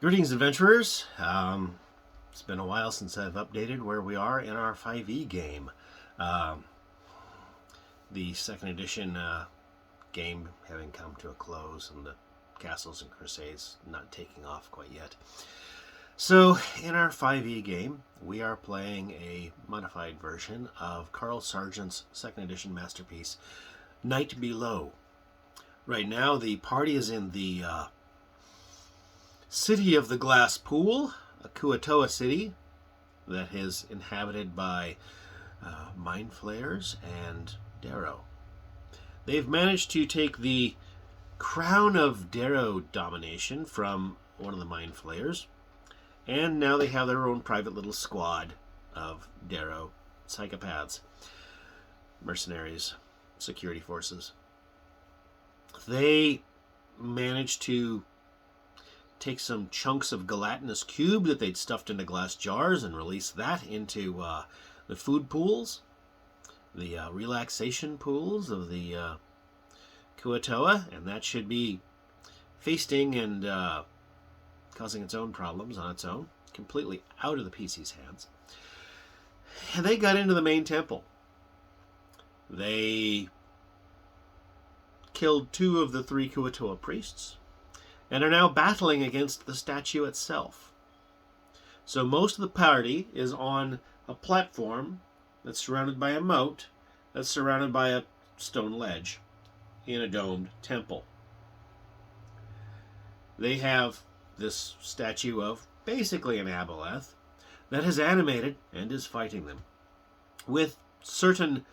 Greetings, adventurers. It's been a while since I've updated where we are in our 5e game. Um, the second edition game having come to a close, and the Castles and Crusades not taking off quite yet. So, in our 5e game, we are playing a modified version of Carl Sargent's second edition masterpiece, Night Below. Right now, the party is in the City of the Glass Pool, a Kuo-Toa city that is inhabited by mind flayers and Darrow. They've managed to take the crown of Darrow domination from one of the mind flayers, and now they have their own private little squad of Darrow psychopaths, mercenaries, security forces. They managed to take some chunks of gelatinous cube that they'd stuffed into glass jars and release that into the food pools, the relaxation pools of the Kuo-Toa, and that should be feasting and causing its own problems on its own, completely out of the PC's hands. And they got into the main temple. They killed 2 of the 3 Kuo-Toa priests, and are now battling against the statue itself. So most of the party is on a platform that's surrounded by a moat that's surrounded by a stone ledge in a domed temple. They have this statue of basically an aboleth that has animated and is fighting them with certain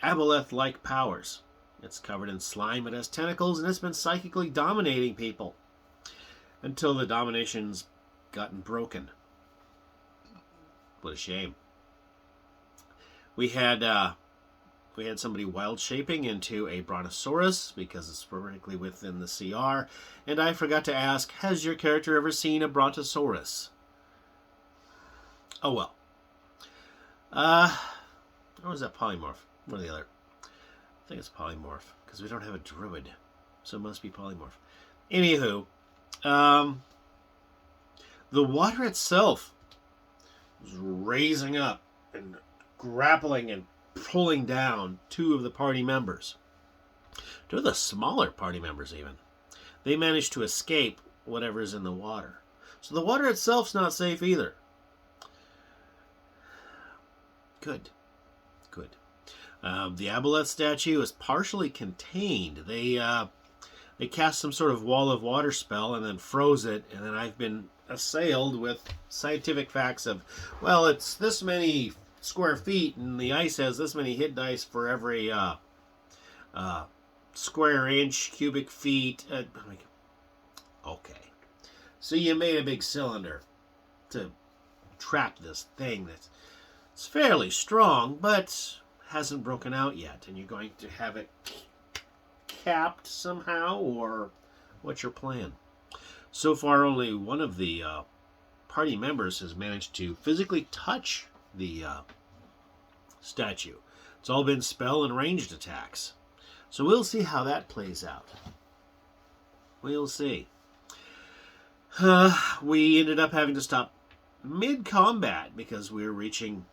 aboleth-like powers. It's covered in slime, it has tentacles, and it's been psychically dominating people until the domination's gotten broken. What a shame. We had somebody wild shaping into a brontosaurus because it's vertically within the CR, and I forgot to ask, has your character ever seen a brontosaurus? Oh well. Or was that polymorph? One or the other. I think it's polymorph because we don't have a druid, so it must be polymorph. Anywho, the water itself was raising up and grappling and pulling down 2 of the party members. 2 of the smaller party members even. They managed to escape whatever's in the water. So the water itself's not safe either. Good. The aboleth statue is partially contained. They cast some sort of wall of water spell and then froze it, and then I've been assailed with scientific facts of, well, it's this many square feet, and the ice has this many hit dice for every square inch, cubic feet. Okay. So you made a big cylinder to trap this thing that's fairly strong, but hasn't broken out yet, and you're going to have it capped somehow, or what's your plan? So far, only one of the party members has managed to physically touch the statue. It's all been spell and ranged attacks. So we'll see how that plays out. We'll see. We ended up having to stop mid-combat because we were reaching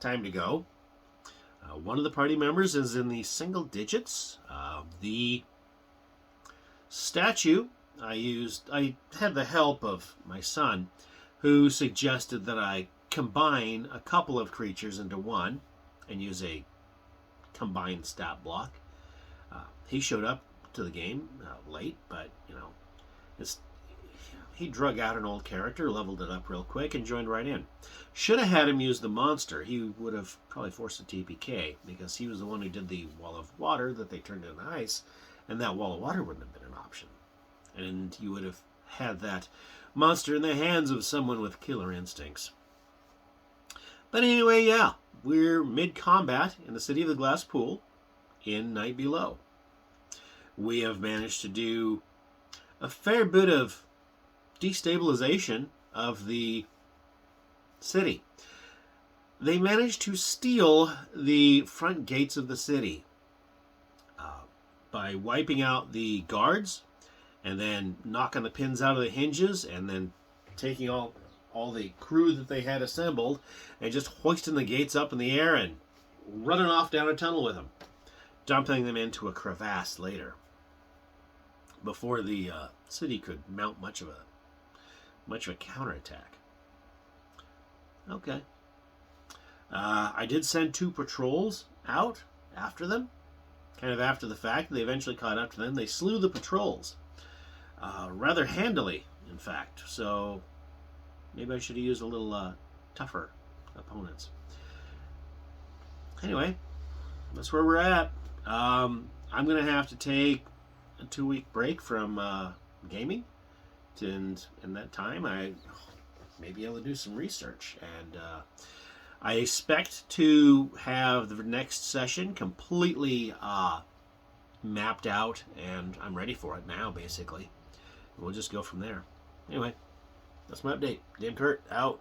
time to go. One of the party members is in the single digits. The statue I had the help of my son, who suggested that I combine a couple of creatures into one and use a combined stat block. He showed up to the game late, but he drug out an old character, leveled it up real quick, and joined right in. Should have had him use the monster. He would have probably forced a TPK, because he was the one who did the wall of water that they turned into ice, and that wall of water wouldn't have been an option. And you would have had that monster in the hands of someone with killer instincts. But anyway, yeah, we're mid-combat in the City of the Glass Pool in Night Below. We have managed to do a fair bit of destabilization of the city. They managed to steal the front gates of the city by wiping out the guards and then knocking the pins out of the hinges, and then taking all the crew that they had assembled and just hoisting the gates up in the air and running off down a tunnel with them, dumping them into a crevasse later before the city could mount much of a counterattack. Okay. I did send 2 patrols out after them, kind of after the fact. They eventually caught up to them. They slew the patrols, rather handily, in fact. So maybe I should have used a little tougher opponents. Anyway, that's where we're at. I'm going to have to take a 2-week break from gaming. And in that time, I may be able to do some research. And I expect to have the next session completely mapped out, and I'm ready for it now, basically. We'll just go from there. Anyway, that's my update. Dame Kurt, out.